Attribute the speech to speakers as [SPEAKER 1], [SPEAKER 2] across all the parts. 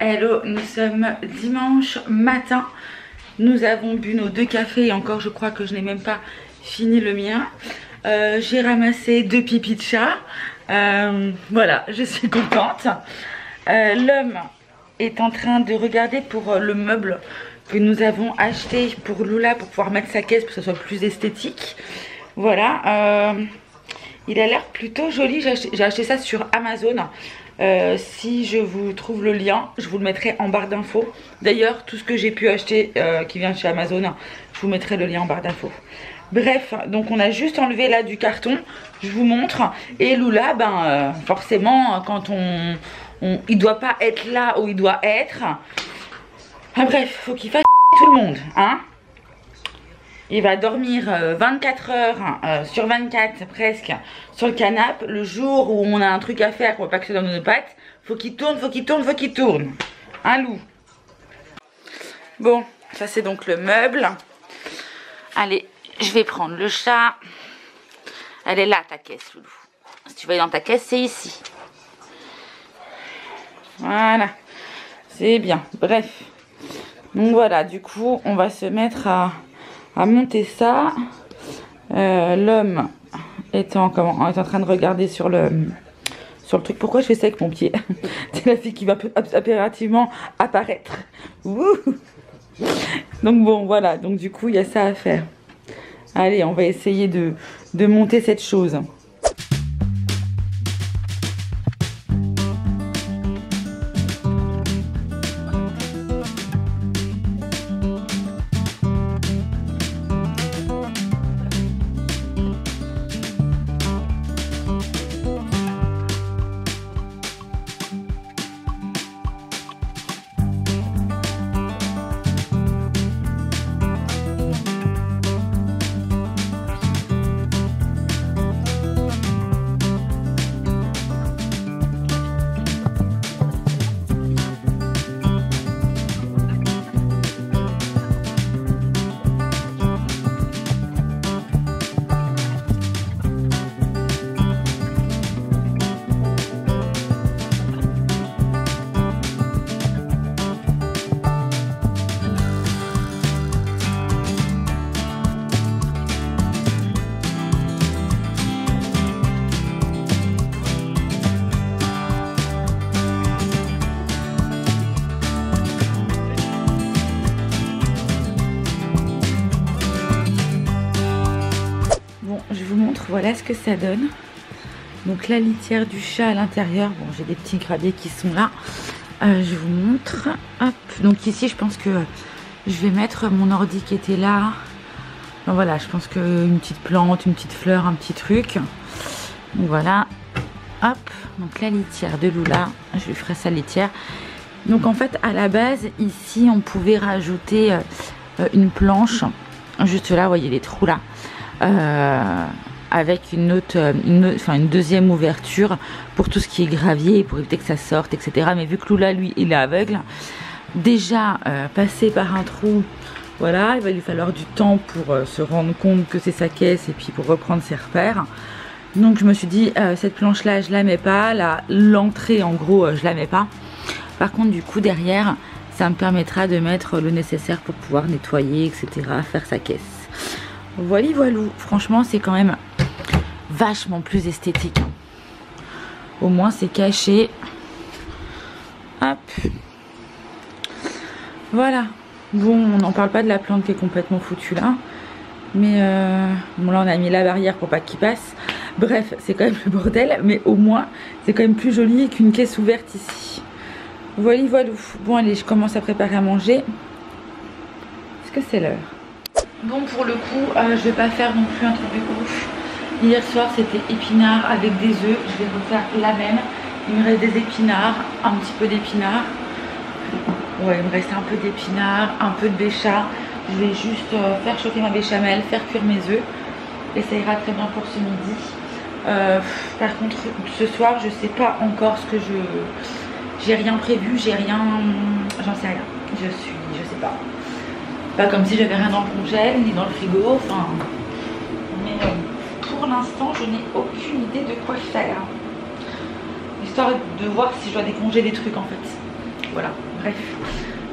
[SPEAKER 1] Hello, nous sommes dimanche matin. Nous avons bu nos 2 cafés et encore je crois que je n'ai même pas fini le mien. J'ai ramassé 2 pipis de chat. Voilà, je suis contente. L'homme est en train de regarder pour le meuble que nous avons acheté pour Lula pour pouvoir mettre sa caisse pour que ce soit plus esthétique. Voilà, il a l'air plutôt joli. J'ai acheté ça sur Amazon. Si je vous trouve le lien, je vous le mettrai en barre d'infos. D'ailleurs, tout ce que j'ai pu acheter qui vient de chez Amazon, je vous mettrai le lien en barre d'infos. Bref, donc on a juste enlevé là du carton, je vous montre. Et Lula, forcément, quand il doit pas être là où il doit être. Bref, faut qu'il fasse tout le monde, hein. Il va dormir 24 heures sur 24 presque sur le canapé. Le jour où on a un truc à faire, qu'on va pas que ce soit dans nos pattes, faut qu'il tourne, faut qu'il tourne, faut qu'il tourne. Un loup. Bon, ça c'est donc le meuble. Allez, je vais prendre le chat. Elle est là ta caisse, Loulou. Si tu veux aller dans ta caisse, c'est ici. Voilà, c'est bien. Bref. Donc voilà, du coup, on va se mettre à monter ça. L'homme est en train de regarder sur le truc. Pourquoi je fais ça avec mon pied? C'est la fille qui va impérativement apparaître. Wouh. Donc bon, voilà. Donc du coup, il y a ça à faire. Allez, on va essayer de monter cette chose. Voilà ce que ça donne. Donc la litière du chat à l'intérieur. Bon, j'ai des petits graviers qui sont là. Je vous montre. Hop. Donc ici, je pense que je vais mettre mon ordi qui était là. Donc voilà, je pense qu'une petite plante, une petite fleur, un petit truc. Donc voilà. Hop. Donc la litière de Lula. Je lui ferai sa litière. Donc en fait, à la base, ici, on pouvait rajouter une planche. Juste là, vous voyez les trous là. Avec une deuxième ouverture pour tout ce qui est gravier, pour éviter que ça sorte, etc. Mais vu que Lula, lui, il est aveugle, déjà passer par un trou, voilà, il va lui falloir du temps pour se rendre compte que c'est sa caisse et puis pour reprendre ses repères. Donc je me suis dit, cette planche-là, je la mets pas, l'entrée, en gros, je la mets pas. Par contre, du coup, derrière, ça me permettra de mettre le nécessaire pour pouvoir nettoyer, etc., faire sa caisse. Voilà, voilou. Franchement, c'est quand même vachement plus esthétique. Au moins, c'est caché. Hop. Voilà. Bon, on n'en parle pas de la plante qui est complètement foutue là. Mais bon, là, on a mis la barrière pour pas qu'il passe. Bref, c'est quand même le bordel. Mais au moins, c'est quand même plus joli qu'une caisse ouverte ici. Voilà, voilou. Bon, allez, je commence à préparer à manger. Est-ce que c'est l'heure? Bon, pour le coup, je vais pas faire non plus un truc de ouf. Hier soir, c'était épinards avec des œufs. Je vais refaire la même. Il me reste des épinards, un petit peu d'épinards. Ouais, il me reste un peu d'épinards, un peu de béchamel. Je vais juste faire chauffer ma béchamel, faire cuire mes œufs. Et ça ira très bien pour ce midi. Par contre, ce soir, je sais pas encore ce que j'ai rien prévu, j'ai rien... J'en sais rien. Je sais pas. Pas comme si j'avais rien dans le congèle ni dans le frigo, enfin. Mais pour l'instant, je n'ai aucune idée de quoi faire. Histoire de voir si je dois décongeler des trucs en fait. Voilà. bref.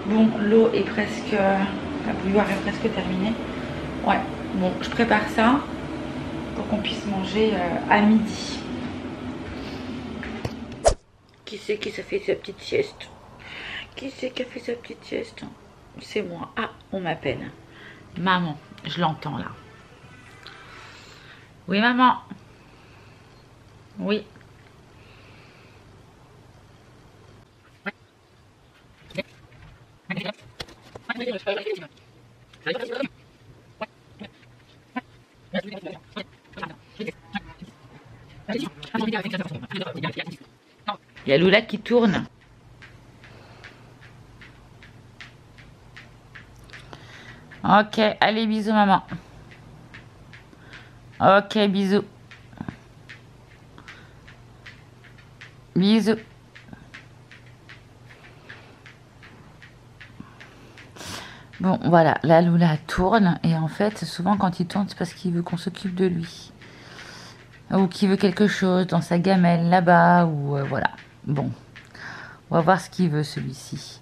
[SPEAKER 1] Bon, l'eau est presque... la bouilloire est presque terminée. Ouais, bon, je prépare ça pour qu'on puisse manger à midi. Qui c'est qui s'est fait sa petite sieste? Qui c'est qui a fait sa petite sieste? C'est moi. Ah, on m'appelle. Maman, je l'entends là. Oui, maman. Oui. Il y a Lula qui tourne. Ok, allez, bisous maman. Ok, bisous. Bisous. Bon, voilà, la Lula tourne et en fait, souvent quand il tourne, c'est parce qu'il veut qu'on s'occupe de lui. Ou qu'il veut quelque chose dans sa gamelle là-bas, ou voilà. Bon, on va voir ce qu'il veut celui-ci.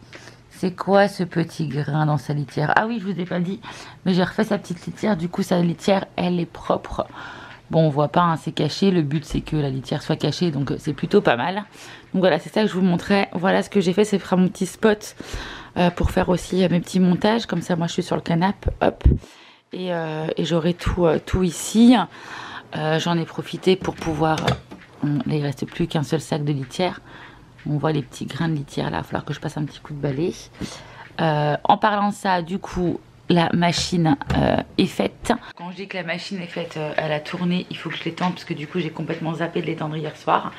[SPEAKER 1] C'est quoi ce petit grain dans sa litière? Ah oui, je vous ai pas dit, mais j'ai refait sa petite litière, du coup sa litière, elle est propre. Bon, on voit pas, hein, c'est caché, le but c'est que la litière soit cachée, donc c'est plutôt pas mal. Donc voilà, c'est ça que je vous montrais. Voilà ce que j'ai fait, c'est faire mon petit spot pour faire aussi mes petits montages. Comme ça, moi je suis sur le canapé, hop, et j'aurai tout ici. J'en ai profité pour pouvoir... là, il reste plus qu'un seul sac de litière. On voit les petits grains de litière là, il va falloir que je passe un petit coup de balai. En parlant de ça, du coup, la machine est faite. Quand je dis que la machine est faite, elle a tourné, il faut que je l'étende parce que du coup j'ai complètement zappé de l'étendre hier soir.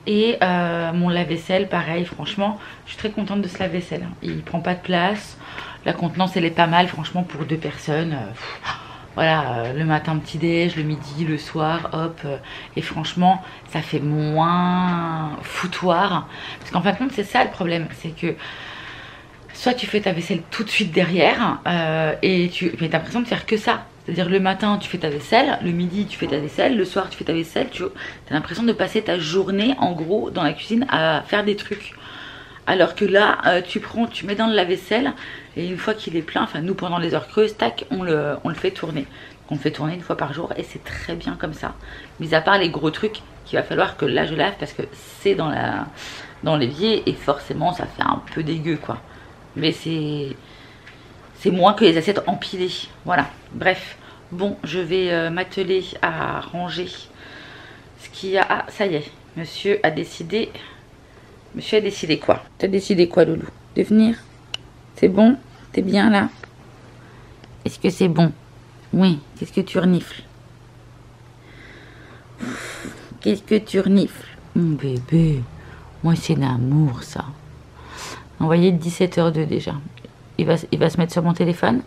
[SPEAKER 1] Et mon lave-vaisselle, pareil, franchement, je suis très contente de ce lave-vaisselle. Il prend pas de place, la contenance elle est pas mal, franchement pour 2 personnes. Voilà, le matin petit déj, le midi, le soir, hop. Et franchement, ça fait moins foutoir. Parce qu'en fin de compte, c'est ça le problème. C'est que soit tu fais ta vaisselle tout de suite derrière, mais t'as l'impression de faire que ça. C'est-à-dire le matin, tu fais ta vaisselle, le midi, tu fais ta vaisselle, le soir, tu fais ta vaisselle. Tu as l'impression de passer ta journée, en gros, dans la cuisine à faire des trucs. Alors que là, tu mets dans le lave-vaisselle et une fois qu'il est plein, enfin nous pendant les heures creuses, tac, on le fait tourner. Donc on le fait tourner 1 fois par jour et c'est très bien comme ça. Mis à part les gros trucs qu'il va falloir que là je lave parce que c'est dans l'évier et forcément ça fait un peu dégueu quoi. Mais c'est moins que les assiettes empilées. Voilà, bref. Bon, je vais m'atteler à ranger ce qu'il y a. Ah, ça y est, monsieur a décidé... Monsieur a décidé quoi? T'as décidé quoi, Loulou? De venir? C'est bon? T'es bien là? Est-ce que c'est bon? Oui. Qu'est-ce que tu renifles? Qu'est-ce que tu renifles? Mon bébé, moi c'est l'amour ça. Vous voyez, 17h02 déjà. Il va se mettre sur mon téléphone?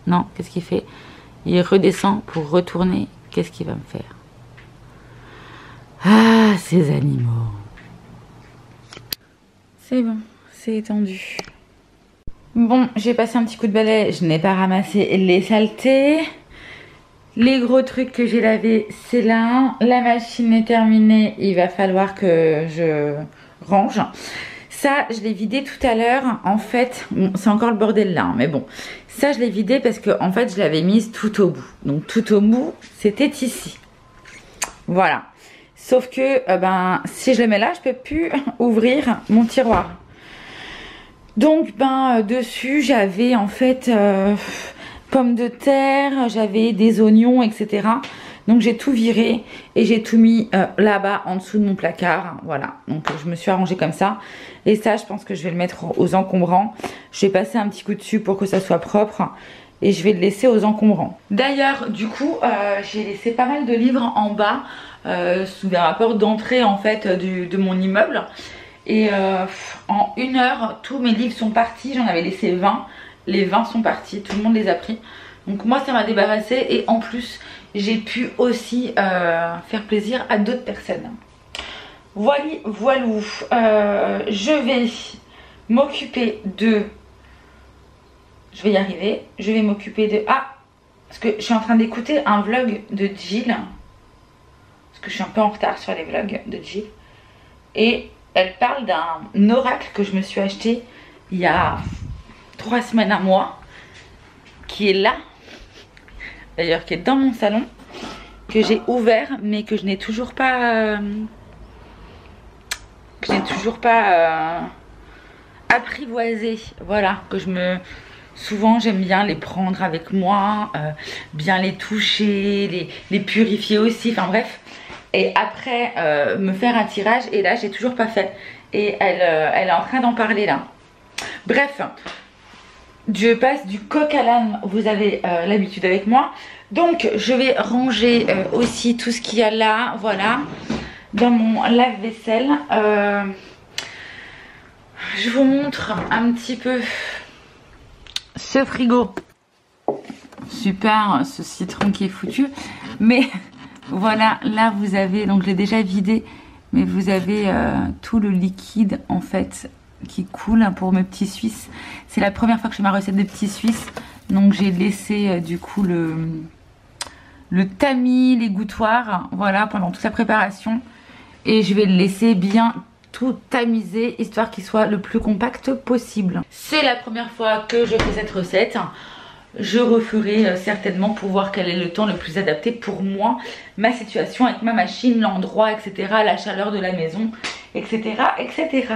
[SPEAKER 1] Non, qu'est-ce qu'il fait? Il redescend pour retourner. Qu'est-ce qu'il va me faire? Ah, ces animaux. C'est bon, c'est étendu. Bon, j'ai passé un petit coup de balai, je n'ai pas ramassé les saletés. Les gros trucs que j'ai lavés, c'est là. La machine est terminée, il va falloir que je range. Ça, je l'ai vidé tout à l'heure. En fait, bon, c'est encore le bordel là, hein, mais bon. Ça, je l'ai vidé parce que en fait, je l'avais mise tout au bout. Donc, tout au bout, c'était ici. Voilà. Sauf que si je le mets là, je peux plus ouvrir mon tiroir. Donc dessus j'avais en fait pommes de terre, j'avais des oignons, etc. Donc j'ai tout viré et j'ai tout mis là-bas en dessous de mon placard. Voilà, donc je me suis arrangée comme ça. Et ça, je pense que je vais le mettre aux encombrants. Je vais passer un petit coup dessus pour que ça soit propre. Et je vais le laisser aux encombrants. D'ailleurs, du coup, j'ai laissé pas mal de livres en bas. Sous des rapports d'entrée en fait de mon immeuble. Et en 1 heure, tous mes livres sont partis. J'en avais laissé 20. Les 20 sont partis. Tout le monde les a pris. Donc moi, ça m'a débarrassé. Et en plus, j'ai pu aussi faire plaisir à d'autres personnes. Voilou. Je vais m'occuper de... Je vais y arriver. Je vais m'occuper de... Ah, parce que je suis en train d'écouter un vlog de Jill. Parce que je suis un peu en retard sur les vlogs de Jill. Et elle parle d'un oracle que je me suis acheté il y a 3 semaines, un mois, qui est là, d'ailleurs qui est dans mon salon, que j'ai ouvert mais que je n'ai toujours pas apprivoisé. Voilà, que je me... Souvent j'aime bien les prendre avec moi, bien les toucher, les purifier aussi, enfin bref. Et après me faire un tirage, et là j'ai toujours pas fait. Et elle est en train d'en parler là. Bref, je passe du coq à l'âne, vous avez l'habitude avec moi. Donc je vais ranger aussi tout ce qu'il y a là, voilà, dans mon lave-vaisselle. Je vous montre un petit peu ce frigo. Super, ce citron qui est foutu. Mais voilà, là vous avez, donc je l'ai déjà vidé, mais vous avez tout le liquide en fait qui coule pour mes petits Suisses. C'est la première fois que je fais ma recette des petits Suisses. Donc j'ai laissé du coup le tamis, l'égouttoir, voilà, pendant toute la préparation. Et je vais le laisser bien tout tamisé, histoire qu'il soit le plus compact possible. C'est la première fois que je fais cette recette. Je referai certainement pour voir quel est le temps le plus adapté pour moi, ma situation avec ma machine, l'endroit, etc. La chaleur de la maison, etc. etc.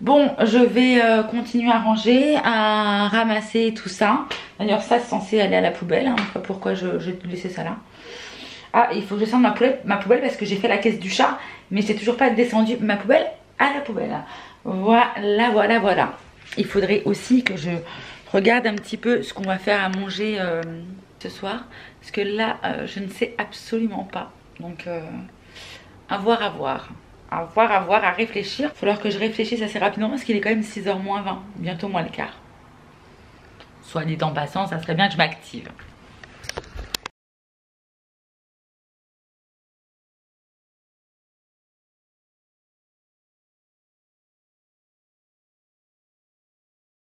[SPEAKER 1] Bon, je vais continuer à ranger, à ramasser tout ça. D'ailleurs, ça c'est censé aller à la poubelle. Hein. Je sais pas pourquoi j'ai laissé ça là. Ah, il faut que je descende ma poubelle parce que j'ai fait la caisse du chat, mais j'ai toujours pas descendu ma poubelle à la poubelle. Voilà, voilà, voilà. Il faudrait aussi que je regarde un petit peu ce qu'on va faire à manger ce soir. Parce que là, je ne sais absolument pas. Donc, à voir, à voir. À voir, à réfléchir. Il va falloir que je réfléchisse assez rapidement parce qu'il est quand même 6h moins 20. Bientôt moins le quart. Soit dit en passant, ça serait bien que je m'active.